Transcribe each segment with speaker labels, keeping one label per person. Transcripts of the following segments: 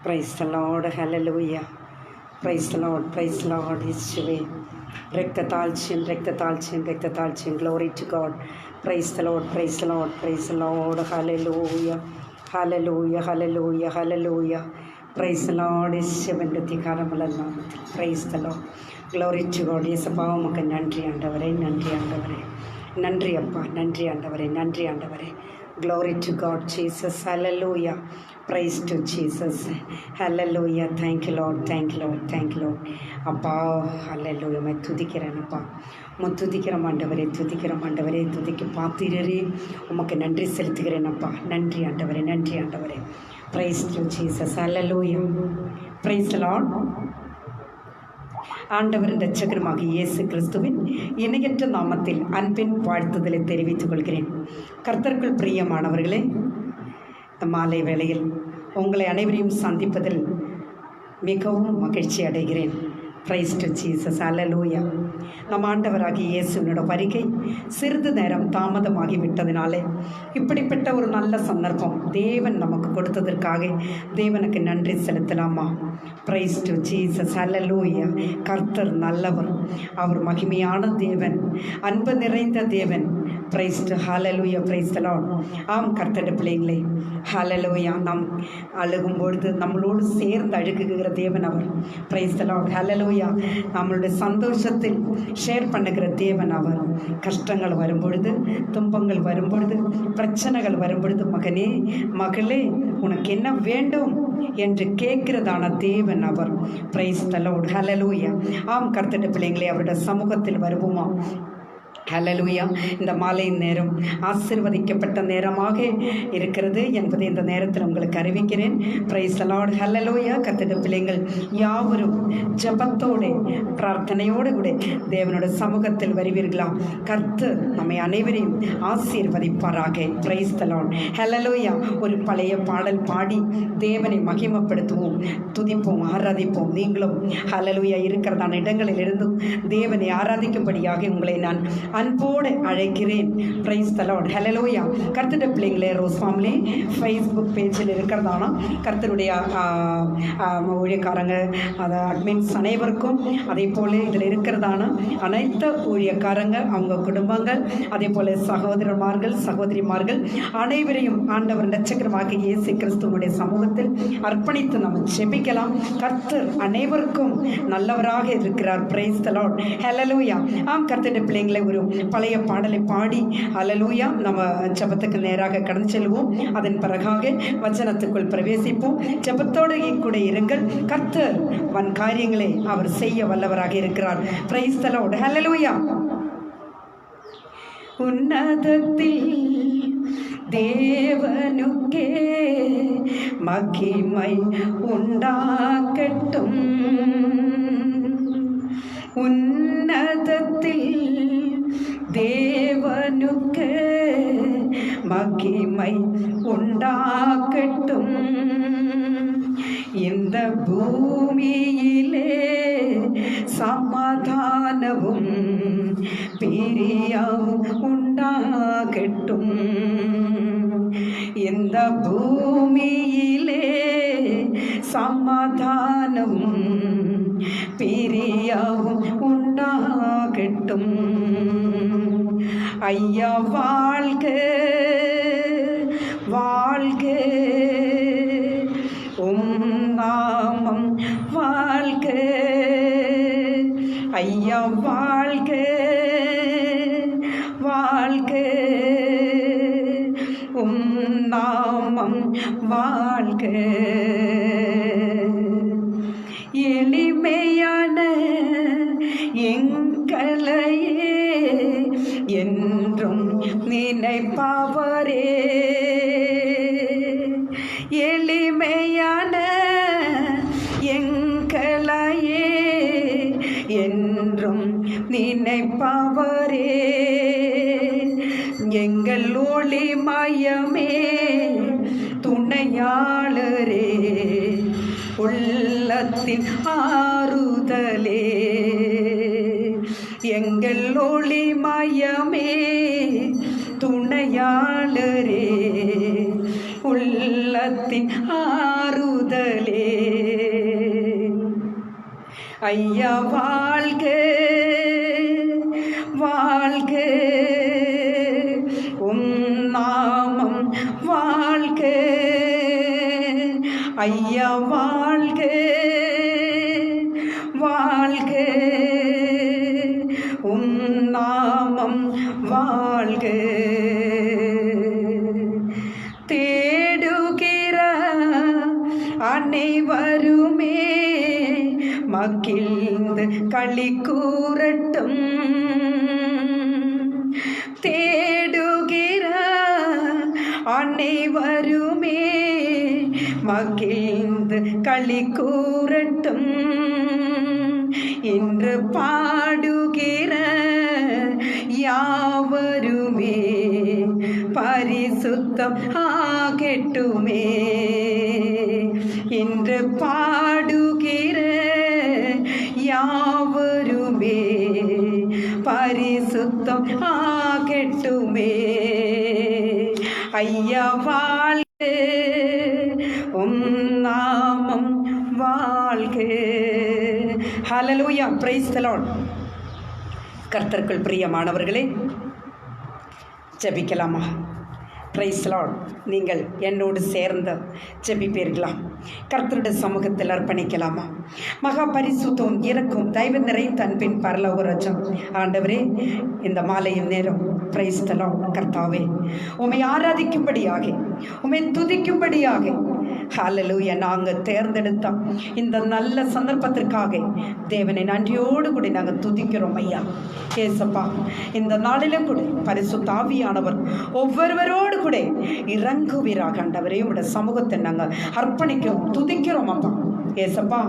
Speaker 1: Praise the Lord, hallelujah. Praise the Lord, യേശുവേ. രക്തത്താഴ്ചയും രക്തത്താഴ്ചയും രക്തത്താഴ്ചയും. Glory to God. Praise the Lord, praise the Lord, praise the Lord, hallelujah, hallelujah, hallelujah, hallelujah. Praise the Lord, യേശുവിൻ്റെ അധികാരമുള്ള നാമത്തിൽ. Praise the Lord, glory to God. യേசப்பா உமக்கு நன்றி ஆண்டவரே, நன்றி ஆண்டவரே, நன்றி அப்பா, நன்றி ஆண்டவரே, நன்றி ஆண்டவரே. Glory to God, Jesus, hallelujah. Praise to Jesus, hallelujah. Thank you Lord, thank you Lord, thank you Lord. அப்பா hallelujah. मैं துதிக்கிறேன் அப்பா, துதிக்கிறோம் ஆண்டவரே, துதிக்கிறோம் ஆண்டவரே, துதிக்க பாத்திரரே உமக்கு நன்றி செலுத்துகிறேன் அப்பா. நன்றி ஆண்டவரே, நன்றி ஆண்டவரே. Praise to Jesus, hallelujah. Praise the Lord. ஆண்டவரின் இரட்சகருமாக இயேசு கிறிஸ்துவின் இணையற்ற நாமத்தில் அன்பின் வாழ்த்துதலை தெரிவித்துக் கொள்கிறேன். கர்த்தருக்குள் பிரியமானவர்களே, மாலை வேளையில் உங்களை அனைவரையும் சந்திப்பதில் மிகவும் மகிழ்ச்சி அடைகிறேன். பிரைஸ் டு ஜீசஸ், அல்லேலூயா. நம் ஆண்டவராகிய இயேசுவினோட வருகை சிறிது நேரம் தாமதமாகிவிட்டதினாலே இப்படிப்பட்ட ஒரு நல்ல சந்தர்ப்பம் தேவன் நமக்கு கொடுத்ததற்காக தேவனுக்கு நன்றி செலுத்தலாமா? Praise to Jesus, alleluia. கர்த்தர் நல்லவர், அவர் மகிமையான தேவன், அன்பு நிறைந்த தேவன். Praise to hallelujah, praise the Lord. ஆம் கர்த்தருடைய பிள்ளைங்களே, ஹல்லேலூயா. நாம் அழுகும் பொழுது நம்மளோடு சேர்ந்து அழுகுகிற தேவன் அவர். பிரைஸ் தி லார்ட், ஹல்லேலூயா. நம்மளுடைய சந்தோஷத்தில் ஷேர் பண்ணுகிற தேவன் அவர். கஷ்டங்கள் வரும்பொழுது, துன்பங்கள் வரும்பொழுது, பிரச்சனைகள் வரும்பொழுது, மகனே மகளே உனக்கு என்ன வேண்டும் என்று கேட்கிறதான தேவன் அவர். பிரைஸ் தி லார்ட், ஹல்லேலூயா. ஆம் கர்த்தருடைய பிள்ளைங்களே, அவருடைய சமூகத்தில் வருவோமா? ஹல்லேலூயா. இந்த மாலை நேரம் ஆசீர்வதிக்கப்பட்ட நேரமாக இருக்கிறது என்பதை இந்த நேரத்தில் உங்களுக்கு அறிவிக்கிறேன். Price the lord, hallelujah. கர்த்தருடைய பிள்ளைகள் யாவரும் ஜெபத்தோடு பிரார்த்தனையோடு கூட தேவனுடைய சமூகத்தில் வருவீர்களா? கர்த்தர் நம்மை அனைவரையும் ஆசீர்வதிப்பாராக. பிரைஸ் தி லார்ட், ஹல்லேலூயா. ஒரு பழைய பாடல் பாடி தேவனை மகிமைப்படுத்துவோம், துதிப்போம், ஆராதிப்போம். நீங்களும் ஹல்லேலூயா இருக்கிறதான இடங்களில் இருந்தும் தேவனை ஆராதிக்கும்படியாக உங்களை நான் அன்போடு அழைக்கிறேன். Price the lord, hallelujah. கர்த்தருடைய பிள்ளைங்களே, ரோஸ் ஃபேமிலி ஃபேஸ்புக் பேஜில் இருக்கிறதானா கர்த்தருடைய ஊழியக்காரங்க, அதை அட்மின்ஸ் அனைவருக்கும், அதே போல் இதில் இருக்கிறதான அனைத்து ஊழியக்காரங்க, அவங்க குடும்பங்கள், அதே போல் சகோதரமார்கள் சகோதரிமார்கள் அனைவரையும் ஆண்டவர் இரட்சகருமாகிய இயேசு கிறிஸ்துவனுடைய சமூகத்தில் அர்ப்பணித்து நம்ம ஜெபிக்கலாம். கர்த்தர் அனைவருக்கும் நல்லவராக இருக்கிறார். பிரைஸ் தி லார்ட், ஹல்லேலூயா. ஆம் கர்த்தருடைய பிள்ளைங்களை, ஒரு பழைய பாடலை பாடி ஹல்லேலூயா நம்ம ஜெபத்துக்கு நேராக கடந்து செல்வோம். அதன் பிறகாக வசனத்துக்குள் பிரவேசிப்போம். ஜெபத்தோடு கூட இருங்கள். கர்த்தர் வன் காரியங்களை அவர் செய்ய வல்லவராக இருக்கிறார். பிரைஸ் தி லார்ட், ஹல்லேலூயா. உன்னதத்தில் தேவனுக்கே மகிமை உண்டாகட்டும். உன்னதத்தில் தேவனுக்கு மகிமை உண்டாகட்டும். இந்த பூமியிலே சமாதானமும் பிரியமும் உண்டாகட்டும். இந்த பூமியிலே சமாதானமும் பிரியமும் உண்டாகட்டும். ஐயா வாழ்க வாழ்க, உம் நாமம் வாழ்க. ஐயா வாழ்க வாழ்க, உம் நாமம் வாழ்க. எளிமையான எங்களையே என்றும் நினைப்பவரே, எளிமையான எங்களையே என்றும் நினைப்பவரே, எங்கள் ஒளிமயமே துணையாளரே, உள்ளத்தின் ஆறுதலே, எங்கள் ஒளிமயமே துணையாளரே, உள்ளத்தின் ஆறுதலே. ஐயா வாழ்க வாழ்க, உம் நாமம் வாழ்க. ஐயா வாழ்க வாழ்க, உம் நாமம் வாழ்க. தேடுகிற அனைவருமே மகிழ்ந்து களி கூறட்டும். தேடுகிற அனைவருமே மகிழ்ந்து களி கூறட்டும். இன்று பாடுகிற யாவருமே பரிசுத்தம் ஆகட்டுமே. இன்று பாடுகிற யாவருமே பரிசுத்தம் ஆகட்டுமே. ஐயா வாழ்க, உம் நாமம் வாழ்க. ஹல்லேலூயா, பிரைஸ் தி லார்ட். கர்த்தருக்குள் பிரியமானவர்களே, ஜெபிக்கலாமா? Price the Lord. நீங்கள் என்னோடு சேர்ந்து ஜெபிப்பீர்களா? கர்த்தருடைய சமூகத்தில் அர்ப்பணிக்கலாமா? மகா பரிசுத்தம் இறக்கும் தயவு நிறைந்த அன்பின் பரலோக ராஜா ஆண்டவரே, இந்த மாலையின் நேரம் பிரைஸ் தி லார்ட் கர்த்தாவே, உம்மை ஆராதிக்கும்படியாக, உம்மை துதிக்கும்படியாக ஹல்லேலூயா நாங்கள் தேர்ந்தெடுத்த இந்த நல்ல சந்தர்ப்பத்திற்காக தேவனை நன்றியோடு கூட நாங்கள் துதிக்கிறோம் ஐயா. ஏசப்பா, இந்த நாளிலும் கூட பரிசுத்த ஆவியானவர் ஒவ்வொருவரோடு கூட இறங்குவீராக ஆண்டவரே. உடைய சமூகத்தை நாங்கள் அர்ப்பணிக்கிறோம், துதிக்கிறோம் அப்பா. ஏசப்பா,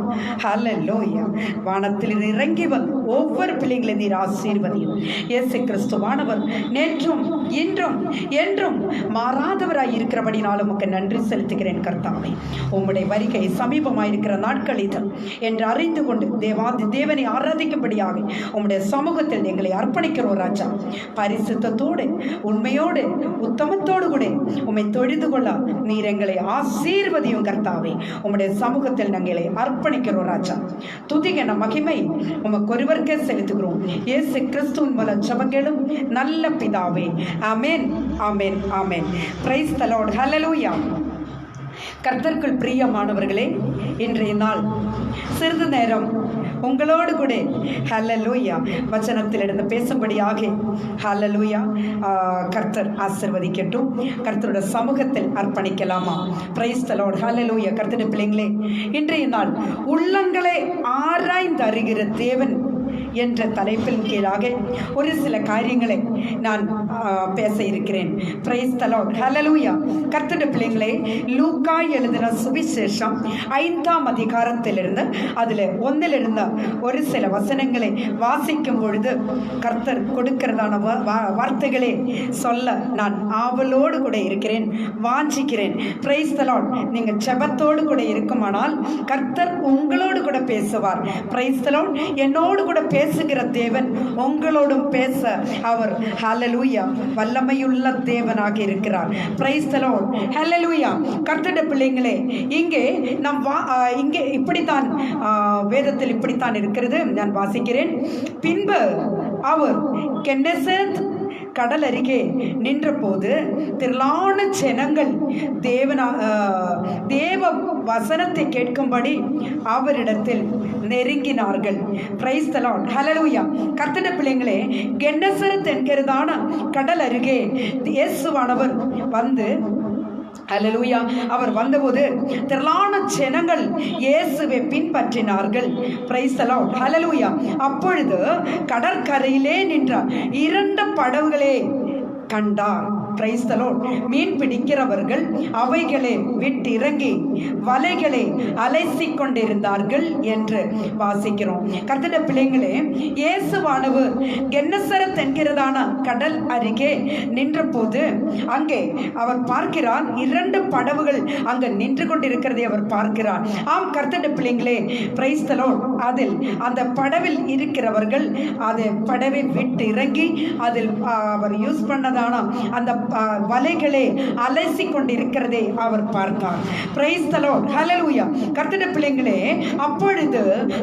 Speaker 1: ஹல்லேலூயா. வானத்தில் இறங்கி வந்து ஒவ்வொரு பிள்ளைங்களையும் நீர் ஆசீர்வதியும். இயேசு கிறிஸ்துவானவர் நேற்றும் இன்றும் என்றும் மாறாதவராய் இருக்கிறபடினாலும் உமக்கு நன்றி செலுத்துகிறேன் கர்த்தாவே. உம்முடைய வருகை சமீபமாயிருக்கிற நாட்கள் இது என்று அறிந்து கொண்டு தேவனை ஆராதிக்கும்படியாக உம்முடைய சமூகத்தில் எங்களை அர்ப்பணிக்கிறோம் ராஜா. பரிசுத்தத்தோடு உண்மையோடு உத்தமத்தோடு கூட உம்மை தொழுது கொள்ள நீர் எங்களை ஆசீர்வதியும் கர்த்தாவே. உம்முடைய சமூகத்தில் நாங்கள் அர்ப்பணிக்கிறோம் ராஜா. துதிகன மகிமை உமக்கு ஒருவருக்கே செலுத்துகிறோம். இயேசு கிறிஸ்துவின் மூலம் ஜெபங்களும் நல்ல பிதாவே. Amen, amen, amen. Praise the lord. Hallelujah. கர்த்தருக்குள் பிரியமானவர்களே, இன்றைய நாள் சிறிது நேரம் உங்களோடு கூட ஹல்லேலூயா வசனத்திலிருந்து பேசும்படியாக ஹல்லேலூயா கர்த்தர் ஆசீர்வதிக்கட்டும். கர்த்தருடைய சமூகத்தில் அர்ப்பணிக்கலாமா? Price the lord. ஹல்லேலூயா. கர்த்தருடைய பிள்ளைங்களே, இன்றைய நாள் உள்ளங்களை ஆராய்ந்து அறிகிற தேவன் என்ற தலைப்பின் கீழாக ஒரு சில காரியங்களை நான் பேச இருக்கிறேன். Praise the lord. ஹல்லேலூயா. கர்த்தருடைய பிள்ளைங்களே, லூக்கா எழுதின சுவிசேஷம் 5ஆம் அதிகாரத்திலிருந்து அதில் 1 ஒரு சில வசனங்களை வாசிக்கும் பொழுது கர்த்தர் கொடுக்கிறதான வார்த்தைகளே சொல்ல நான் ஆவலோடு கூட இருக்கிறேன், வாஞ்சிக்கிறேன். Price the Lord. நீங்கள் ஜெபத்தோடு கூட இருக்குமானால் கர்த்தர் உங்களோடு கூட பேசுவார். Price the Lord. என்னோடு கூட பேசுகிற தேவன் உங்களோடும் பேச அவர் ஹல்லேலூயா வல்லமையுள்ள தேவனாக இருக்கிறார். Praise the lord. ஹல்லேலூயா. கர்த்தருடைய பிள்ளைங்களே, இங்கே இங்கே இப்படித்தான் வேதத்தில் இப்படித்தான் இருக்கிறது. நான் வாசிக்கிறேன். பின்பு அவர் கென்னெசரேத் கடல் அருகே நின்ற போது திரளான ஜனங்கள் தேவ வசனத்தை கேட்கும்படி அவரிடத்தில் நெருங்கினார்கள். Price the lord. ஹல்லேலூயா. கர்த்தருடைய பிள்ளைங்களே, கென்னெசரேத் என்கிறதான கடல் அருகே இயேசுவானவர் வந்து ஹல்லேலூயா அவர் வந்தபோது திரளான ஜனங்கள் இயேசுவை பின்பற்றினார்கள். Price the lord. ஹல்லேலூயா. அப்பொழுது கடற்கரையிலே நின்ற 2 படகுகளே கண்டார். Price the Lord. மீன் பிடிக்கிறவர்கள் அவைகளை விட்டிறங்கி வலைகளை அலைசி கொண்டிருந்தார்கள் என்று வாசிக்கிறோம். கர்த்தருடைய பிள்ளைங்களே, இயேசுவானவர் கென்னெசரேத் என்கிறதான கடல் அருகே நின்ற போது அங்கே அவர் பார்க்கிறார் 2 படகுகள் அங்கு நின்று கொண்டிருக்கிறதை அவர் பார்க்கிறார். ஆம் கர்த்தருடைய பிள்ளைங்களே, பிரைஸ் தி லார்ட். அதில் அந்த படவில் இருக்கிறவர்கள் அது படவை விட்டு இறங்கி அதில் அவர் யூஸ் பண்ண இருக்கிறதான அந்த வலைகளே அலசி கொண்டிருக்கிறதை அவர் பார்த்தார். Price the lord, hallelujah. கர்த்தருடைய பிள்ளைகளே, அப்பொழுது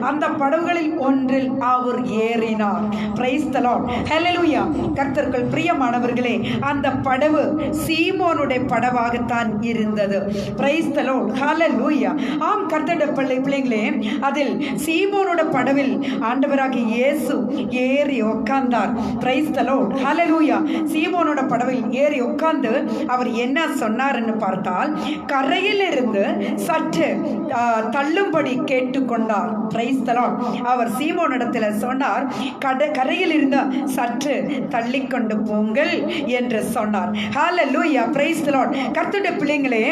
Speaker 1: அந்த படகுகளில் ஒன்றில் அவர் ஏறினார். Price the lord, hallelujah. கர்த்தருக்குள் பிரியமானவர்களே, அந்த படகு சீமோனுடைய படவாகத்தான் இருந்தது. பிரைஸ் தி லார்ட், ஹல்லேலூயா. ஆம் கர்த்தருடைய பிள்ளைகளே, அதில் சீமோனோட படவில் ஆண்டவராகிய இயேசு ஏறி உட்கார்ந்தார். பிரைஸ் தி லார்ட், ஹல்லேலூயா. சீமோனோட படவில் ஏறி உட்கார்ந்து அவர் என்ன சொன்னார்னு பார்த்தால், கரையில் இருந்து சற்று தள்ளும்படி கேட்டுக்கொண்டார். Price the lord. அவர் சீமோனிடத்தில் சொன்னார், கரையில் இருந்து சற்று தள்ளிக்கொண்டு போங்கள் என்று சொன்னார். ஹல்லேலூயா, பிரைஸ் தி லார்ட். கர்த்தருடைய பிள்ளைகளே,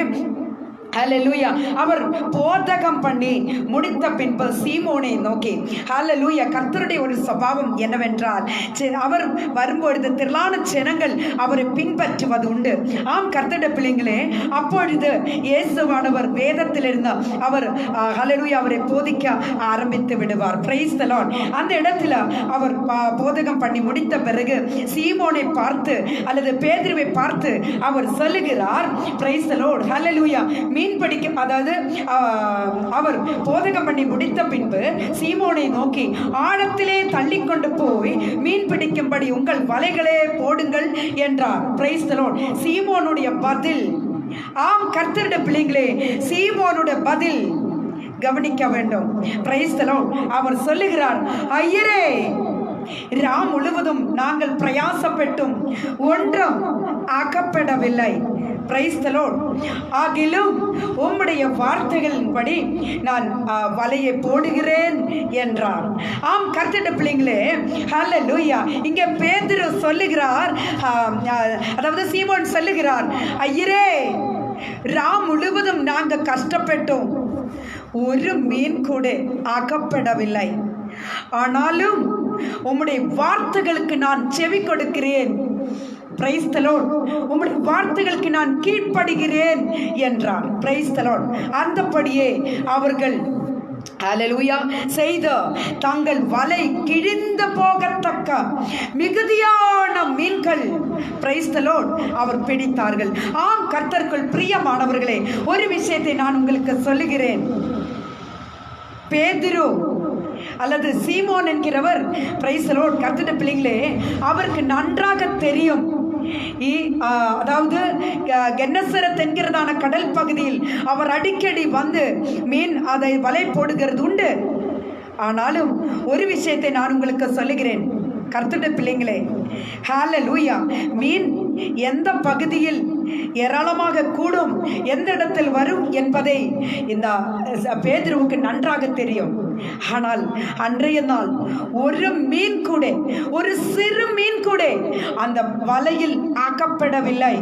Speaker 1: ஹல்லேலூயா. அவர் போதகம் பண்ணி முடித்த பின்பு சீமோனை நோக்கி, ஹல்லேலூயா. கர்த்தருடைய ஒரு சுபாவம் என்னவென்றால், அவர் வரும்பொழுது திரளான ஜனங்கள் அவரை பின்பற்றுவது உண்டு. ஆம் கர்த்தருடைய பிள்ளைங்களே, அப்பொழுது இயேசுவானவர் வேதத்திலிருந்து அவர் ஹல்லேலூயா அவரை போதிக்க ஆரம்பித்து விடுவார். Price the Lord. அந்த இடத்துல அவர் போதகம் பண்ணி முடித்த பிறகு சீமோனை பார்த்து அல்லது பேதுருவை பார்த்து அவர் சொல்லுகிறார், பிரைஸ் தி லார்ட், ஹல்லேலூயா. மீன் பிடிக்கும், அதாவது அவர் போதகம் பண்ணி முடித்த பின்பு சீமோனை நோக்கி, ஆழத்திலே தள்ளிக்கொண்டு போய் மீன் பிடிக்கும்படி உங்கள் வலைகளே போடுங்கள் என்றார். Praise the Lord. சீமோனுடைய பதில், ஆம் கர்த்தருடைய பிள்ளைகளே, சீமோனுடைய பதில் கவனிக்க வேண்டும். Praise the lord. அவர் சொல்லுகிறார், ஐயரே, ராம் முழுவதும் நாங்கள் பிரயாசப்பட்டும் ஒன்றும் அகப்படவில்லை. Price the Lord. ஆகிலும் உம்முடைய வார்த்தைகளின்படி நான் வலையை போடுகிறேன் என்றார். ஆம் கர்த்தருடைய பிள்ளைங்களே, ஹல்லேலூயா. இங்கே பேதுரு சொல்லுகிறார், அதாவது சீமோன் சொல்லுகிறார், ஐயரே, ராம் முழுவதும் நாங்கள் கஷ்டப்பட்டோம், ஒரு மீன் கூட அகப்படவில்லை. ஆனாலும் உம்முடைய வார்த்தைகளுக்கு நான் செவி கொடுக்கிறேன். Praise the lord. உம்முடைய வார்த்தைகளுக்கு நான் கீழ்ப்படுகிறேன் என்றார். Praise the lord. அந்தபடியே அவர்கள் ஹல்லேலூயா செய்த தங்கள் வலை கிழிந்து போகத்தக்க மிகுதியான மீன்கள், பிரைஸ் தி லார்ட், அவர் பிடித்தார்கள். ஆம் கர்த்தருக்குள் பிரியமானவர்களே, ஒரு விஷயத்தை நான் உங்களுக்கு சொல்லுகிறேன். பேதுரு அல்லது சீமோன் என்கிறவர், பிரைஸ் தி லார்ட், கர்த்தருடைய பிள்ளைகளே, அவருக்கு நன்றாக தெரியும், அதாவது கென்னசரத் என்கிறதான கடல் பகுதியில் அவர் அடிக்கடி வந்து மீன் அதை வலை போடுகிறது உண்டு. ஆனாலும் ஒரு விஷயத்தை நான் உங்களுக்கு சொல்லுகிறேன் கர்த்தருடைய பிள்ளைங்களே, ஹல்லேலூயா. மீன் எந்த பகுதியில் ஏராளமாக கூடும், எந்த இடத்தில் வரும் என்பதை இந்த பேதுருவுக்கு நன்றாக தெரியும். ஆனால் அன்றைய நாள் ஒரு மீன் கூட, ஒரு சிறு மீன் கூட அந்த வலையில் அகப்படவில்லை.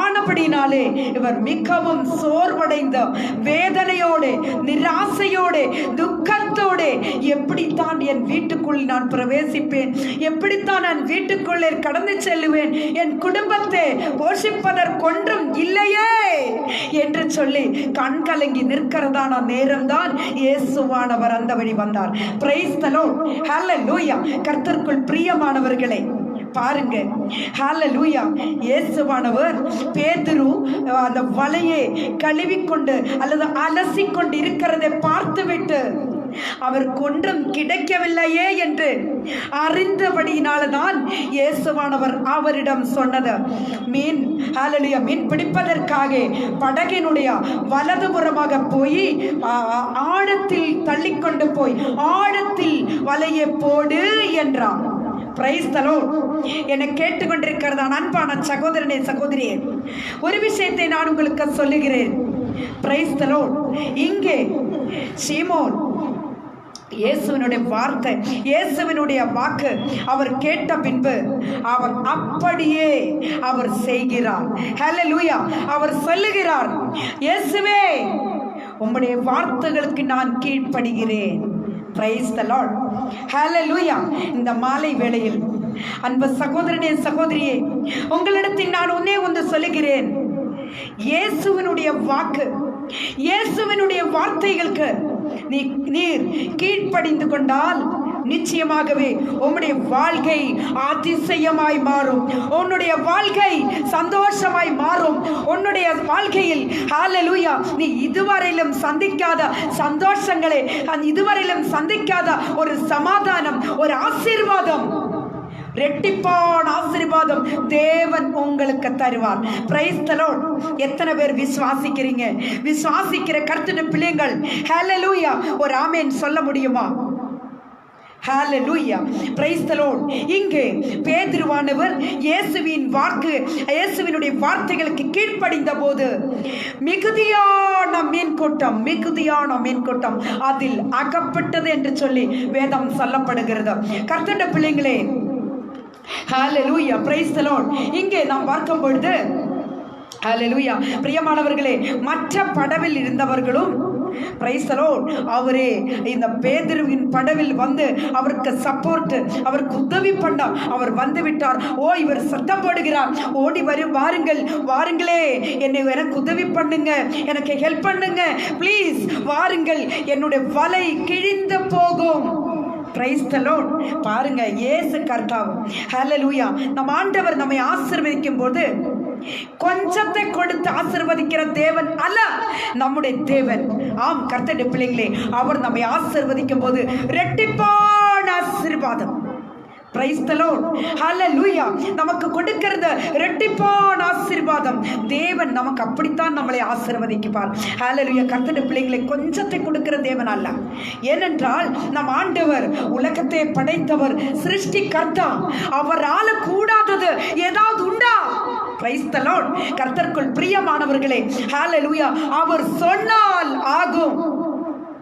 Speaker 1: ஆனபடினாலே இவர் மிகவும் சோர்வடைந்த வேதனையோடு, நிராசையோடு, துக்கத்தோடு, எப்படித்தான் என் வீட்டுக்குள் நான் பிரவேசிப்பேன், எப்படித்தான் நான் வீட்டுக்குள்ளே கடந்து செல்லுவேன், என் குடும்பத்தை போஷிப்பதற்கொன்றும் இல்லையே என்று சொல்லி கண் கலங்கி நிற்கிறதான நேரம்தான் இயேசுவானவர் அந்த வழி வந்தார். Price the lord, hallelujah. கர்த்தருக்குள் பிரியமானவர்களே, பாருங்க, ஹல்லேலூயா. இயேசுவானவர் பேதுரு அந்த வலையை கழுவிக்கொண்டு அல்லது அலசிக்கொண்டு இருக்கிறதை பார்த்துவிட்டு அவர் கொன்றும் கிடைக்கவில்லையே என்று அறிந்தபடியினால்தான் இயேசுவானவர் அவரிடம் சொன்னது, மீன் ஹல்லேலூயா மீன் பிடிப்பதற்காக படகினுடைய வலதுபுறமாக போய் ஆழத்தில் தள்ளிக்கொண்டு போய் ஆழத்தில் வலையை போடு என்றார். Praise the Lord. என்னை கேட்டுக்கொண்டிருக்கிறதா அன்பான சகோதரனே, சகோதரியே, ஒரு விஷயத்தை நான் உங்களுக்கு சொல்லுகிறேன். Price the lord. இங்கே சீமோன் இயேசுவினுடைய வார்த்தை, இயேசுவினுடைய வாக்கு அவர் கேட்ட பின்பு அவர் அப்படியே அவர் செய்கிறார். ஹல்லேலூயா. அவர் சொல்லுகிறார், இயேசுவே, உம்முடைய வார்த்தைகளுக்கு நான் கீழ்ப்படுகிறேன். Price the lord. ஹல்லேலூயா. இந்த மாலை வேளையில் அன்பு சகோதரனே, சகோதரியே, உங்களிடத்தில் நான் ஒன்று சொல்லுகிறேன். இயேசுவினுடைய வாக்கு, இயேசுவினுடைய வார்த்தைகளுக்கு நீர் கீழ்ப்படிந்து கொண்டால் நிச்சயமாகவே உம்முடைய வாழ்க்கை அதிசயமாய் மாறும். உன்னுடைய வாழ்க்கை சந்தோஷமாய் மாறும். உன்னுடைய வாழ்க்கையில் ஹல்லேலூயா நீ இதுவரையிலும் சந்திக்காத சந்தோஷங்களே, இதுவரையிலும் சந்திக்காத ஒரு சமாதானம், ஒரு ஆசீர்வாதம், ரெட்டிப்பான ஆசீர்வாதம் தேவன் உங்களுக்கு தருவார். Price the Lord. எத்தனை பேர் விசுவாசிக்கிறீங்க? விசுவாசிக்கிற கர்த்தருடைய பிள்ளைகள் ஹல்லேலூயா ஒரு ஆமென் சொல்ல முடியுமா? ஹல்லேலூயா. Praise the lord. இங்கே பேதுருவானவர் இயேசுவினுடைய வார்த்தைகளுக்கு கீழ்ப்படிந்த போது மிகுதியான மீன் கூட்டம் அதில் அகப்பட்டது என்று சொல்லி வேதம் சொல்லப்படுகிறது. கர்த்தருடைய பிள்ளைகளே, ஹல்லேலூயா, பிரைஸ் தி லார்ட். இங்கே நாம் பார்க்கும் பொழுது ஹல்லேலூயா பிரியமானவர்களே, மற்ற படவில் இருந்தவர்களும் பிரைஸ் தி லார்ட் அவரே இந்த பேதுருவின் படவில் வந்து அவருக்கு சப்போர்ட், அவருக்கு உதவி பண்ண அவர் வந்து விட்டார். இவர் சத்தம் போடுகிறார், ஓடி வாருங்களே, எனக்கு உதவி பண்ணுங்க, எனக்கு ஹெல்ப் பண்ணுங்க, ப்ளீஸ் வாருங்கள், என்னுடைய வலை கிழிந்து போகும். Price the Lord. பாருங்க, இயேசு கர்த்தர் ஹல்லேலூயா நம் ஆண்டவர் நம்மை ஆசீர்வதிக்கும் போது கொஞ்சத்தை கொடுத்து ஆசீர்வதிக்கிற தேவன் அல்ல நம்முடைய தேவன். ஆம் கர்த்தருடைய பிள்ளைகளே, அவர் நம்மை ஆசீர்வதிக்கும் போது இரட்டிப்பான ஆசீர்வாதம். Praise the lord. ஹல்லேலூயா. நமக்கு கொடுக்கிறது இரட்டிப்பான ஆசீர்வாதம். தேவன் நமக்கு அப்படித்தான் நம்மளை ஆசீர்வதிப்பார். ஹல்லேலூயா. கர்த்தருடைய பிள்ளைகளை கொஞ்சத்தை கொடுக்கிற தேவன் அல்ல. ஏனென்றால் நம் ஆண்டவர் உலகத்தை படைத்தவர், சிருஷ்டிகர்த்தா. அவரால் கூடாதது ஏதாவது உண்டா? Praise the lord. கர்த்தருக்குள் பிரியமானவர்களே, ஹல்லேலூயா அவர் சொன்னால் ஆகும்.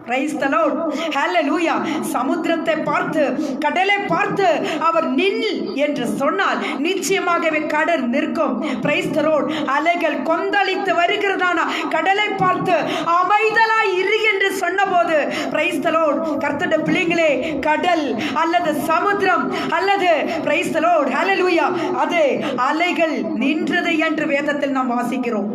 Speaker 1: Praise the lord. ஹல்லேலூயா. சமுத்திரத்தை பார்த்து, கடலை பார்த்து அவர் நில் என்று சொன்னால் நிச்சயமாகவே கடல் நிற்கும். Price the Lord. அலைகள் கொந்தளித்து வருகிறதான கடலை பார்த்து அமைதலாய் இரு என்று சொன்னபோது பிரைஸ் தி லார்ட் கர்த்தருடைய பிள்ளைகளே, கடல் அல்லது சமுத்திரம் அல்லது பிரைஸ் தி லார்ட் ஹல்லேலூயா அது அலைகள் நின்றது என்று வேதத்தில் நாம் வாசிக்கிறோம்.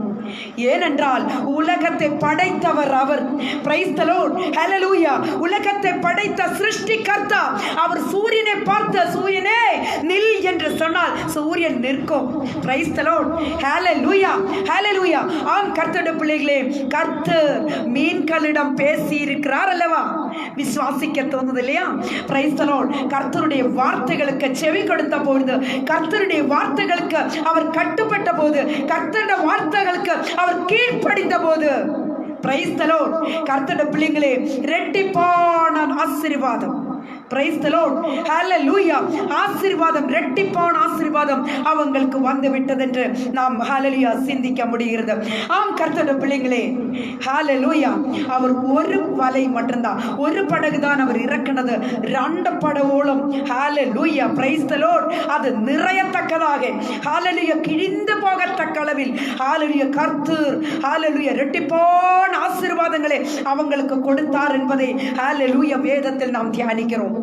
Speaker 1: ஏனென்றால் உலகத்தை படைத்தவர் அவர். பிரைஸ் தி லார்ட் ஹல்லேலூயா. உலகத்தை படைத்த சிருஷ்டிகர்த்தா அவர் சூரியனை பார்த்து, சூரியனே நில் என்று சொன்னால் சூரியன் நிற்கும். பிரைஸ் தி லார்ட் ஹல்லேலூயா ஹல்லேலூயா. ஆம் கர்த்தருடைய பிள்ளைகளே, கர்த்தர் மீன்களிடம் பேசி இருக்கிறார் அல்லவா? விசுவாசிக்க தோணுது இல்லையா? Price the Lord. கர்த்தருடைய வார்த்தைகளுக்கு செவி கொடுத்த பொழுது, கர்த்தருடைய வார்த்தைகளுக்கு அவர் கட்டுப்பட்ட போது, கர்த்தருடைய வார்த்தைகளுக்கு அவர் கீழ்ப்படிந்த போது பிரைஸ் தி லார்ட் கர்த்தருடைய பிள்ளைகளே, இரட்டிப்பான ஆசீர்வாதம். பிரைஸ் தி லார்ட் ஹல்லேலூயா. ஆசீர்வாதம், இரட்டிப்பான ஆசீர்வாதம் அவங்களுக்கு வந்து விட்டது என்று நாம் ஹல்லேலூயா சிந்திக்க முடிகிறது. ஆம் கர்த்தருடைய பிள்ளைகளே, ஹல்லேலூயா அவர் ஒரு வலை மட்டும்தான், ஒரு படகு தான் அவர் இறக்கினது. 2 படவோളം ஹல்லேலூயா பிரைஸ் தி லார்ட் அது நிறையத்தக்கதாக ஹல்லேலூயா கிழிந்து போகத்தக்க அளவில் ஹல்லேலூயா கர்த்தர் ஹல்லேலூயா இரட்டிப்பான ஆசீர்வாதங்களை அவங்களுக்கு கொடுத்தார் என்பதை ஹல்லேலூயா வேதத்தில் நாம் தியானிக்கிறோம்.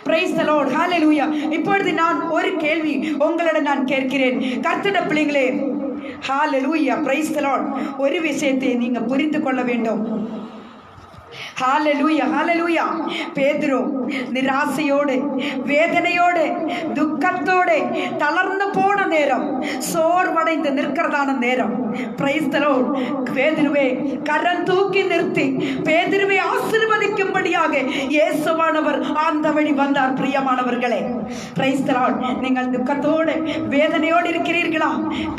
Speaker 1: பிரைஸ் தி லார்ட் ஹல்லேலூயா. இப்பொழுது நான் ஒரு கேள்வி உங்களிடம் நான் கேட்கிறேன். கர்த்தருடைய பிள்ளைகளே, ஹல்லேலூயா பிரைஸ் தி லார்ட் ஒரு விஷயத்தை நீங்க புரிந்து கொள்ள வேண்டும். ஹல்லேலூயா ஹல்லேலூயா. பேதுரு நிராசையோடு, வேதனையோடு, துக்கத்தோடு, தளர்ந்து போன நேரம், சோர்வடைந்து நிற்கிறதான நேரம், பிரைஸ் தி லார்ட் பேதுருவை கரம் தூக்கி நிறுத்தி பேதுருவை ஆசீர்வதிக்கும்படியாக இயேசுவானவர் அந்த வழி வந்தார். பிரியமானவர்களே, பிரைஸ் தி லார்ட் நீங்கள் துக்கத்தோடு, வேதனையோடு இருக்கிறீர்களா?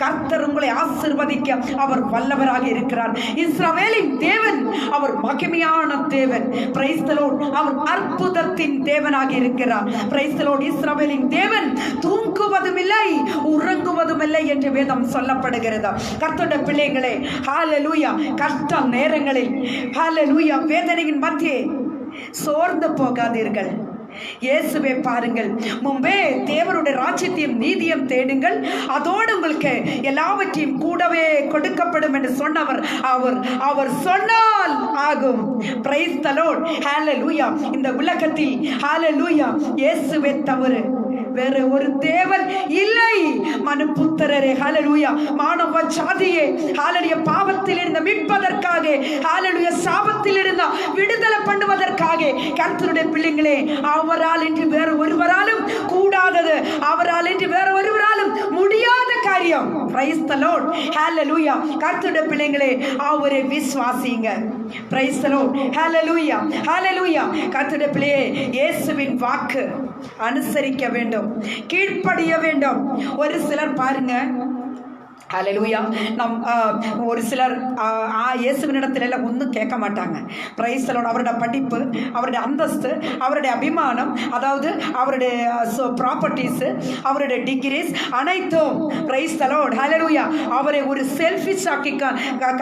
Speaker 1: கர்த்தர் உங்களை ஆசீர்வதிக்க அவர் வல்லவராக இருக்கிறார். இஸ்ரவேலின் தேவன் அவர் மகிமையான தேவன். பிரைஸ் தி லார்ட் அவர் அற்புதத்தின் தேவனாக இருக்கிறார். பிரைஸ் தி லார்ட் இஸ்ரவேலின் தேவன் தூங்குவதும் இல்லை, உறங்குவதும் இல்லை என்று வேதம் சொல்லப்படுகிறது. கர்த்தருடைய பிள்ளைகளே, ஹல்லேலூயா கஷ்ட நேரங்களில் ஹல்லேலூயா வேதனையின் மத்தியே சோர்ந்து போகாதீர்கள். இயேசுவை பாருங்கள். முன்பே தேவனுடைய ராஜ்யத்தையும் நீதியும் தேடுங்கள், அதோடு உங்களுக்கு எல்லாவற்றையும் கூடவே கொடுக்கப்படும் என்று சொன்னவர் அவர் சொன்னால் ஆகும். பிரைஸ் தி லார்ட் ஹல்லேலூயா. இந்த உலகத்தில் ஹல்லேலூயா இயேசுவை தவிர வேற ஒரு தேவன் இல்லை. மனுபுத்திரரே, ஹல்லேலூயா, மானவ ஜாதியே, ஹல்லேலூயா, பாவத்தில் இருந்து மீட்பதற்காக, ஹல்லேலூயா, சாபத்தில் இருந்து விடுதலை பண்ணுவதற்காக கர்த்தருடைய பிள்ளைகளே, அவரால் என்று வேற ஒருவராலும் கூடாதது, அவரால் என்று வேற ஒருவராலும் முடியாத காரியம். Price the lord, hallelujah. கர்த்தருடைய பிள்ளைகளே, அவரை விசுவாசிங்க. பிரைஸ் தி லார்ட், ஹல்லேலூயா, ஹல்லேலூயா. கர்த்தருடைய பிள்ளையே, இயேசுவின் வாக்கு அனுசரிக்க வேண்டும், கீழ்ப்படிய வேண்டும். ஒரு சிலர் பாருங்க, ஹல்லேலூயா, நம் ஒரு சிலர் இயேசுவினிடத்துல எல்லாம் ஒன்றும் கேட்க மாட்டாங்க. Price the Lord. அவருடைய படிப்பு, அவருடைய அந்தஸ்து, அவருடைய அபிமானம், அதாவது அவருடைய ப்ராப்பர்ட்டிஸ், அவருடைய டிகிரிஸ் அனைத்தும், பிரைஸ் தி லார்ட், ஹல்லேலூயா, அவரை ஒரு செல்ஃபிஷ் ஆக்கி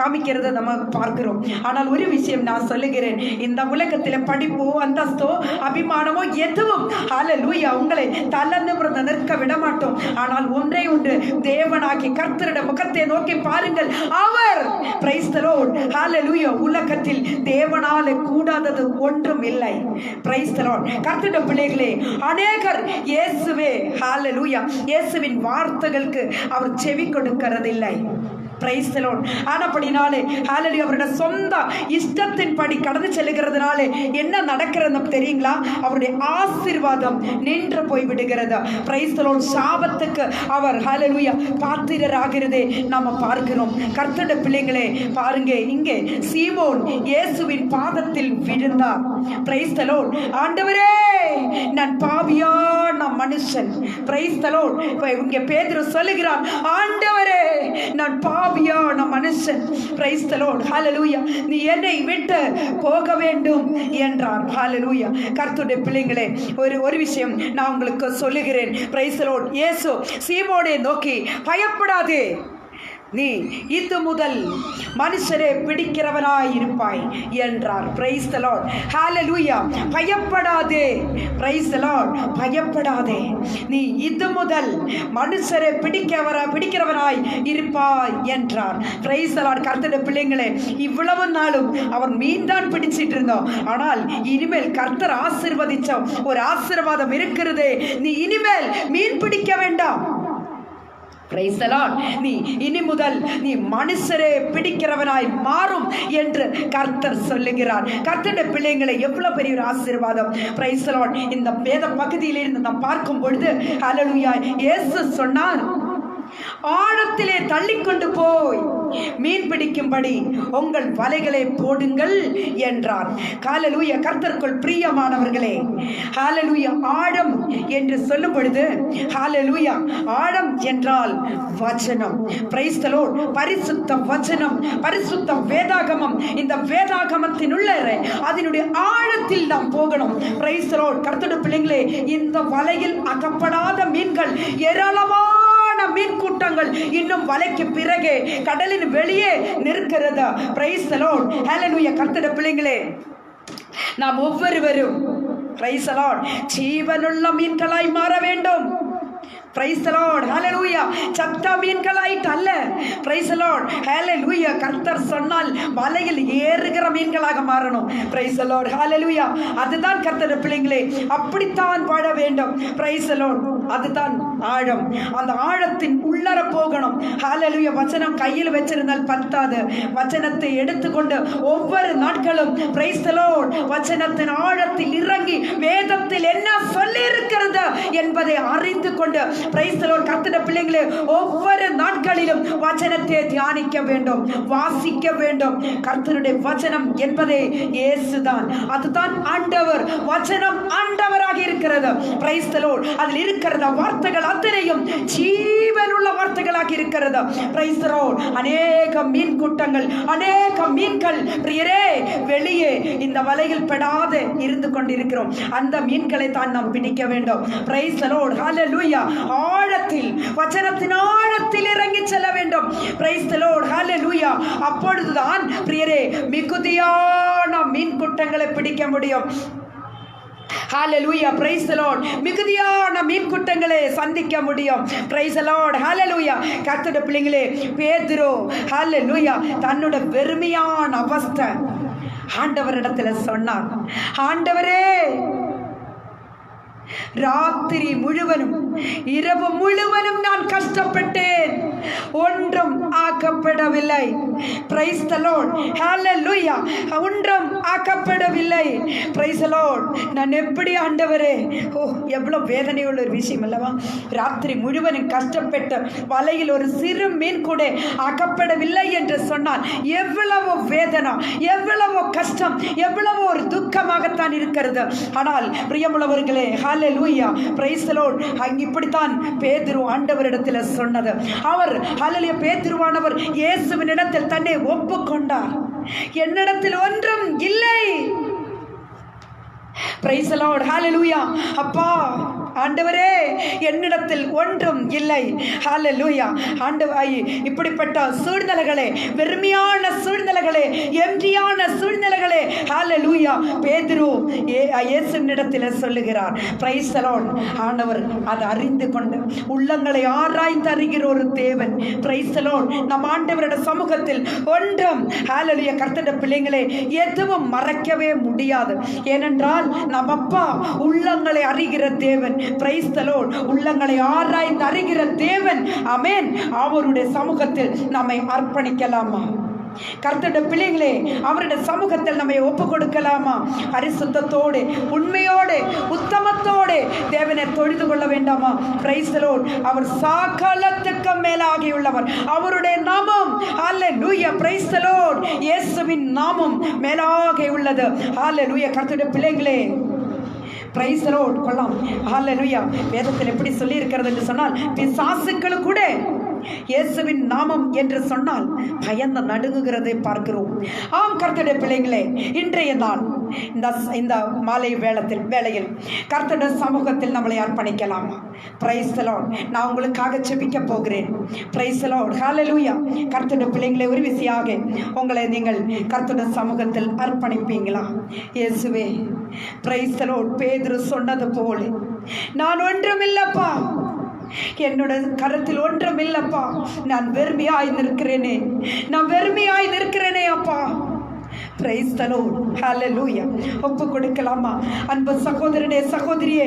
Speaker 1: காமிக்கிறத நம்ம பார்க்கிறோம். ஆனால் ஒரு விஷயம் நான் சொல்லுகிறேன், இந்த உலகத்தில் படிப்போ அந்தஸ்தோ அபிமானமோ எதுவும், ஹல்லேலூயா, உங்களை தளர்ந்து நிற்க விட மாட்டோம். ஆனால் ஒன்றே ஒன்று, தேவனாகி கர்த்தருடைய முகத்தை நோக்கி பாருங்கள். அவர், பிரைஸ் தி லார்ட், ஹல்லேலூயா, உலகத்தில் தேவனாலே கூடாதது ஒன்றும் இல்லை. Price the Lord. கர்த்தருடைய பிள்ளைகளே, அநேகர் இயேசுவே, ஹல்லேலூயா, இயேசுவின் வார்த்தைகளுக்கு அவர் செவி கொடுக்கிறதில்லை. Price the Lord. ஆனபடினாலே, ஹல்லேலூயா, அவருடைய சொந்த இஷ்டத்தின்படி கடந்து செல்லுகிறதுனாலே என்ன நடக்கிறது தெரியுங்களா? அவருடைய ஆசீர்வாதம் நின்று போய் விடுகிறது. Price the Lord. சாபத்துக்கு அவர், ஹல்லேலூயா, பாத்திரராகிறதே நாம பார்க்கிறோம். கர்த்தருடைய பிள்ளைகளே, பாருங்க, இங்கே சீமோன் இயேசுவின் பாதத்தில் விழுந்தார். Price the Lord. ஆண்டவரே, நான் பாவியான மனுஷன். Price the lord. இங்கே பேதுரு சொல்லுகிறார், ஆண்டவரே, நான் பாவியான மனுஷன். பிரைஸ் தி லார்ட், ஹல்லேலூயா, நீ என்னை விட்டு போக வேண்டும் என்றார். ஹல்லேலூயா. கர்த்தருடைய பிள்ளைகளே, ஒரு விஷயம் நான் உங்களுக்கு சொல்லுகிறேன். Price the Lord. இயேசு சீமோனை நோக்கி, பயப்படாதே, நீ இது முதல் மனுஷரே பிடிக்கிறவனாய் இருப்பாய் என்றார். பிரைஸ் தி லார்ட், ஹல்லேலூயா. பயப்படாதே, பிரைஸ் தி லார்ட், பயப்படாதே, நீ இது முதல் மனுஷரே பிடிக்கிறவனாய் இருப்பாய் என்றார். Praise the Lord. கர்த்தருடைய பிள்ளைகளே, இவ்வளவு நாளும் அவர் மீன் தான் பிடிச்சிட்டு இருந்தோம். ஆனால் இனிமேல் கர்த்தர் ஆசீர்வதிச்ச ஒரு ஆசீர்வாதம் இருக்கிறதே. நீ இனிமேல் மீன் பிடிக்க வேண்டாம். Price the Lord. நீ இனி முதல் நீ மனுஷரே பிடிக்கிறவனாய் மாறும் என்று கர்த்தர் சொல்லுகிறார். கர்த்தருடைய பிள்ளைகளை எவ்வளவு பெரிய ஒரு ஆசீர்வாதம். Praise the Lord. இந்த வேத பகுதியிலிருந்து நாம் பார்க்கும் பொழுது, ஹல்லேலூயா, இயேசு சொன்னார், ஆழத்திலே தள்ளிக்கொண்டு போய் மீன் பிடிக்கும்படி உங்கள் வலைகளை போடுங்கள் என்றார். ஹல்லேலூயா. கர்த்தருக்குள் பிரியமானவர்களே, ஹல்லேலூயா, ஆழம் என்று சொல்லும் பொழுது, ஹல்லேலூயா, ஆழம் என்றால் வசனம். Price the Lord. பரிசுத்த வசனம், பரிசுத்த வேதாகமம். இந்த வேதாகமத்தின் உள்ளே அதனுடைய ஆழத்தில் நாம் போகணும். Price the Lord. கர்த்தருடைய பிள்ளைகளே, இந்த வலையில் அகப்படாத மீன்கள் ஏராளமான மீன் கூட்டங்கள் இன்னும் வலைக்கு பிறகு கடலின் வெளியே நிற்கிறது. Price the lord, hallelujah. கர்த்தருடைய பிள்ளைகளே, நாம் ஒவ்வொருவரும், பிரைஸ் தி லார்ட், ஜீவனுள்ள மீன்களாய் மாற வேண்டும். பிரைஸ் தி லார்ட், ஹல்லேலூயா. சத்த மீன்களாயிட்டு அல்ல. பிரைஸ் தி லார்ட், ஹல்லேலூயா. கர்த்தர் சொன்னால் வலையில் ஏறுகிற மீன்களாக மாறணும். பிரைஸ் தி லார்ட், ஹல்லேலூயா. அதுதான் கர்த்தருடைய பிள்ளைகளே, அப்படித்தான் வாழ வேண்டும். Praise the Lord. அதுதான் ஆழம். அந்த ஆழத்தின் உள்ளர போகணும். ஹல்லேலூயா. வசனம் கையில் வச்சிருந்தால் பத்தாது. வசனத்தை எடுத்துக்கொண்டு ஒவ்வொரு நாட்களும், பிரைஸ் தி லார்ட், வசனத்தின் ஆழத்தில் இறங்கி வேதத்தில் என்ன சொல்லி இருக்கிறது என்பதை அறிந்து கொண்டு, பிரைஸ் தி லார்ட், கர்த்தருடைய பிள்ளைகளே, ஒவ்வொரு நாட்களிலும் வசனத்தை தியானிக்க வேண்டும், வாசிக்க வேண்டும். கர்த்தருடைய வசனம் என்பதே இயேசுதான். அதுதான் ஆண்டவர். வசனம் ஆண்டவராக இருக்கிறது. Price the Lord. அதில் இருக்கிற வார்த்தைகள் அத்தனையும் ஜீவனுள்ள வார்த்தைகளாக இருக்கிறது. Price the Lord. அநேக மீன் கூட்டங்கள், அநேக மீன்கள் பிரியரே வெளியே இந்த வலையில் படாது இருந்து கொண்டிருக்கிறோம். அந்த மீன்களை தான் நாம் பிடிக்க வேண்டும். Praise the lord, hallelujah. ஆழத்தில், வசனத்தின் ஆழத்தில் இறங்கி செல்ல வேண்டும். Praise the lord, hallelujah. அப்பொழுதுதான் பிரியரே மிகுதியான மீன் கூட்டங்களை பிடிக்க முடியும். ஹல்லேலூயா. Praise the lord. மிகுதியான மீன் கூட்டங்களை சந்திக்க முடியும். Praise the lord, hallelujah. கர்த்தருடைய பிள்ளைகளே, பேதுரு, ஹல்லேலூயா, தன்னோட வெறுமையான அவஸ்தை ஆண்டவரிடத்துல சொன்னார். ஆண்டவரே, ராத்திரி முழுவதும் இரவு முழுவதும் நான் கஷ்டப்பட்டேன், ஒன்றும் ஆக்கப்படவில்லை. பிரைஸ் தி லார்ட், ஹalleluya. ஒன்றும் ஆக்கப்படவில்லை. Price the Lord. நான் எப்படி ஆண்டவரே, ஓ எவ்வளவு வேதனையுள்ள ஒரு விஷயம் அல்லவா? ராத்திரி முழுவதும் கஷ்டப்பட்ட வலையில் ஒரு சிறு மீன் கூட ஆக்கப்படவில்லை என்று சொன்னால் எவ்வளவு வேதனை, எவ்வளவு கஷ்டம், எவ்வளவு ஒரு துக்கமாகத்தான் இருக்கிறது. ஆனால் பிரியமுள்ளவர்களே, ஹalleluya, praise the Lord. இப்படித்தான் பேதுரு ஆண்டவரிடத்தில் சொன்னது. அவர் ஹalleluya, பேதுருவானவர் இயேசுவினிடத்தில் தன்னை ஒப்புக்கொண்டார். என்னிடத்தில் ஒன்றும் இல்லை. praise the Lord, hallelujah. அப்பா ஆண்டவரே, என்னிடத்தில் ஒன்றும் இல்லை. ஹalleluya. இப்படிப்பட்ட சூழ்நிலைகளே, வெறுமையான சூழ்நிலைகளே, எம்டியான சூழ்நிலைகளே, ஹalleluya, பேதுரு இயேசுவினிடத்தில் சொல்லுகிறார். praise the Lord. ஆண்டவர் அதை அறிந்து கொண்டு உள்ளங்களை ஆராய்ந்து அறிகிற ஒரு தேவன். praise the Lord. நம் ஆண்டவருடைய சமூகத்தில் ஒன்றும் ஹalleluya, கர்த்தருடைய பிள்ளைகளே, எதுவும் மறைக்கவே முடியாது. ஏனென்றால் நம் அப்பா உள்ளங்களை அறிகிற தேவன். Price the Lord. உள்ளங்களை ஆராய்ந்து அறிகிற தேவன். ஆமென். அவருடைய சமூகத்தில் நம்மை அர்ப்பணிக்கலாமா? கர்த்தருடைய பிள்ளைகளே, அவருடைய சமூகத்தில் நம்மை ஒப்பு கொடுக்கலாமா? பரிசுத்தத்தோடு, உண்மையோடு, உத்தமத்தோடு தேவனை தொழுது கொள்ள வேண்டாமா? Praise the lord. அவர் சகலத்துக்கு மேலாகியுள்ளவர். அவருடைய நாமம் ஹalleluya, பிரைஸ் தி லார்ட். இயேசுவின் நாமம் மேலாக உள்ளது. ஹalleluya. கர்த்தருடைய பிள்ளைகளே, பிரைஸ் தி லார்ட். கொள்ளலாம். ஹalleluya. வேதத்தில் எப்படி சொல்லி இருக்கிறது என்று சொன்னால், பிசாசுக்கள் கூட இயேசுவின் நாமம் என்று சொன்னால் பயந்து நடுங்குகிறதை பார்க்கிறோம். ஆம் கர்த்தருடைய பிள்ளைகளே, இன்றைய நாள் இந்த மாலை வேளையில் கர்த்தருடைய சமூகத்தில் நம்மளை அர்ப்பணிக்கலாமா? Price the Lord. நான் உங்களுக்காக ஜெபிக்க போகிறேன். பிரைஸ் தி லார்ட், ஹalleluya. கர்த்தருடைய பிள்ளைகளே, ஒரு விசையாக உங்களை நீங்கள் கர்த்தருடைய சமூகத்தில் அர்ப்பணிப்பீங்களா? இயேசுவே, பிரைஸ் தி லார்ட். பேதுரு சொன்னது போல, நான் ஒன்றுமில்லப்பா, என்னோட கரத்தில் ஒன்றும் இல்லப்பா, நான் வெறுமையாய் நிற்கிறேனே, நான் வெறுமையாய் நிற்கிறேனே அப்பா. பிரைஸ் தி லார்ட், ஹalleluya. ஒப்பு கொடுக்கலாமா? அன்பு சகோதரனே, சகோதரியே,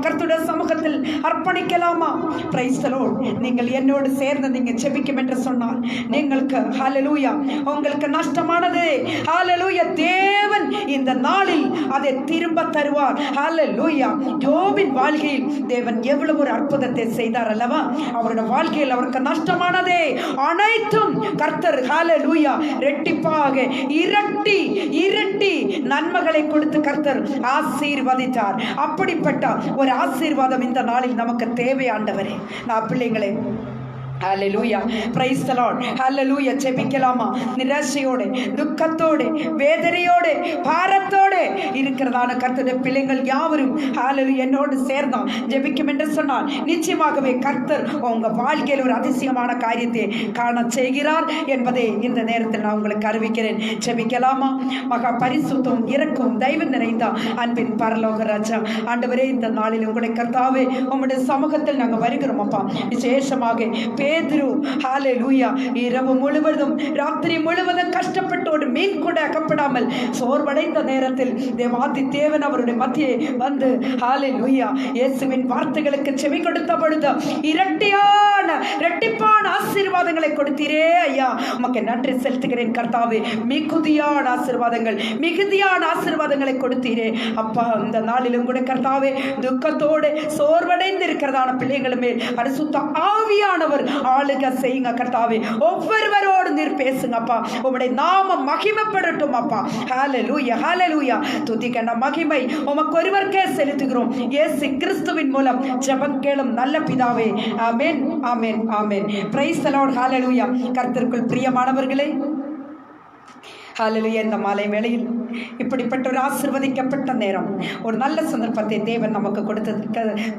Speaker 1: கர்த்தருடைய சமூகத்தில் அர்ப்பணிக்கலாமா? Price the Lord. நீங்கள் என்னோடு சேர்ந்து நீங்க ஜெபிக்கும் என்று சொன்னால் നിങ്ങൾക്ക് ஹalleluya, உங்களுக்கு நஷ்டமானது ஹalleluya, தேவன் இந்த நாளில் அதை திரும்ப தருவார். ஹalleluya. யோபின் வாழ்க்கையில் தேவன் எவ்வளவு ஒரு அற்புதத்தை செய்தார் அல்லவா? அவருடைய வாழ்க்கையில் அவருக்கு நஷ்டமானதே அனைத்தும் கர்த்தர் ஹalleluya இரட்டிப்பாக இரட்டி நன்மைகளை கொடுத்து கர்த்தர் ஆசீர்வதித்தார். அப்படிப்பட்ட ஒரு ஆசீர்வாதம் இந்த நாளில் நமக்கு தேவை ஆண்டவரே. நான் பிள்ளைங்களே, ஹalleluya, praise the Lord, hallelujah. ஜெபிக்கலாமா? நிராசையோடு, துக்கத்தோடு, வேதனையோடு, பாரத்தோடு இருக்கிறதான கர்த்தருடைய பிள்ளைகள் யாவரும் ஹalleluya என்னோடு சேர்ந்தா ஜெபிக்கும் என்று சொன்னால் நிச்சயமாகவே கர்த்தர் உங்க வாழ்க்கையில் ஒரு அதிசயமான காரியத்தை காண செய்கிறார் என்பதை இந்த நேரத்தில் நான் உங்களுக்கு அறிவிக்கிறேன். ஜெபிக்கலாமா? மகா பரிசுத்தம், இரக்கம், தயவு நிறைந்த அன்பின் பரலோக ராஜா, ஆண்டவரே, இந்த நாளில் உங்களுடைய கர்த்தாவே உங்களுடைய சமூகத்தில் நாங்கள் வருகிறோம் அப்பா. விசேஷமாக பேதுரு ஹalleluya இரவு முழுவதும் ராத்திரி முழுவதும் கஷ்டப்பட்டோடு மீன் கூட அகப்படாமல் சோர்வடைந்த நேரத்தில் தேவாதி தேவன் அவருடைய மத்தியே வந்து ஹalleluya இயேசுவின் வார்த்தைகளுக்கு செவி கொடுத்த பொழுது இரட்டிப்பான ஆசீர்வாதங்களை கொடுத்தீரே ஐயா. உமக்கு நன்றி செலுத்துகிறேன் கர்த்தாவே. மிகுதியான ஆசீர்வாதங்களை கொடுத்தீரே அப்பா. இந்த நாளிலும் கூட கர்த்தாவே துக்கத்தோடு சோர்வடைந்து இருக்கிறதான பிள்ளைகள் மேல் பரிசுத்த ஆவியானவர் ஆளுக செய்யுங்க கர்த்தாவே. ஒவ்வொருவரோடு நீர் பேசுங்கப்பா. உம்முடைய நாமம் மகிமைப்படட்டும் அப்பா. ஹalleluya, ஹalleluya. துதிக்கன மகிமை உமக்கு ஒருவருக்கே செலுத்துகிறோம். இயேசு கிறிஸ்துவின் மூலம் ஜெபம் கேளும் நல்ல பிதாவே. Amen, amen, amen. Praise the Lord, ஹalleluya. கர்த்தருக்குள் பிரியமானவர்களே, ஹalleluya. இந்த மாலை வேளையில் இப்படிப்பட்ட ஒரு ஆசீர்வதிக்கப்பட்ட நேரம், ஒரு நல்ல சந்தர்ப்பத்தை தேவன் நமக்கு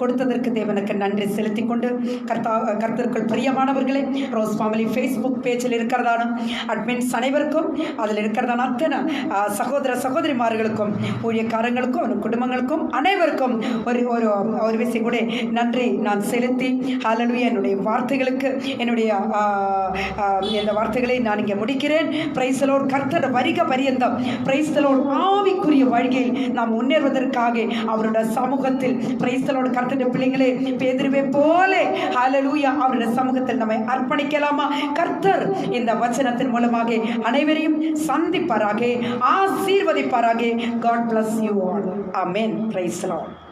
Speaker 1: கொடுத்ததற்கு தேவனுக்கு நன்றி செலுத்தி கொண்டு கர்த்தருக்குள் பிரியமானவர்களே, ரோஸ் ஃபேமிலி ஃபேஸ்புக் பேஜில் இருக்கிறதான அட்மின்ஸ் அனைவருக்கும், அதில் இருக்கிறதான அத்தனை சகோதர சகோதரிமார்களுக்கும், ஊழியக்காரங்களுக்கும், குடும்பங்களுக்கும் அனைவருக்கும் ஒரு விஷயம் கூட நன்றி நான் செலுத்தி ஹalleluya என்னுடைய வார்த்தைகளுக்கு என்னுடைய இந்த வார்த்தைகளை நான் இங்கே முடிக்கிறேன். Price the Lord. கர்த்தர் வருக பரியந்தம் பிரைஸ் த லார்ட், ஆவிக்குரிய வாழ்க்கையில் நாம் முன்னேறுவதற்காக அவருடைய சமூகத்தில் பிரைஸ் த லார்ட் கர்த்தருடைய பிள்ளைகளே, பேதுருவை போல ஹல்லேலூயா அவருடைய சமூகத்தில் நம்மை அர்ப்பணிக்கலாமா? கர்த்தர் இந்த வசனத்தின் மூலமாக அனைவரையும் சந்திப்பாராக, ஆசீர்வதிப்பாராக. God bless you all. Amen. Praise the Lord.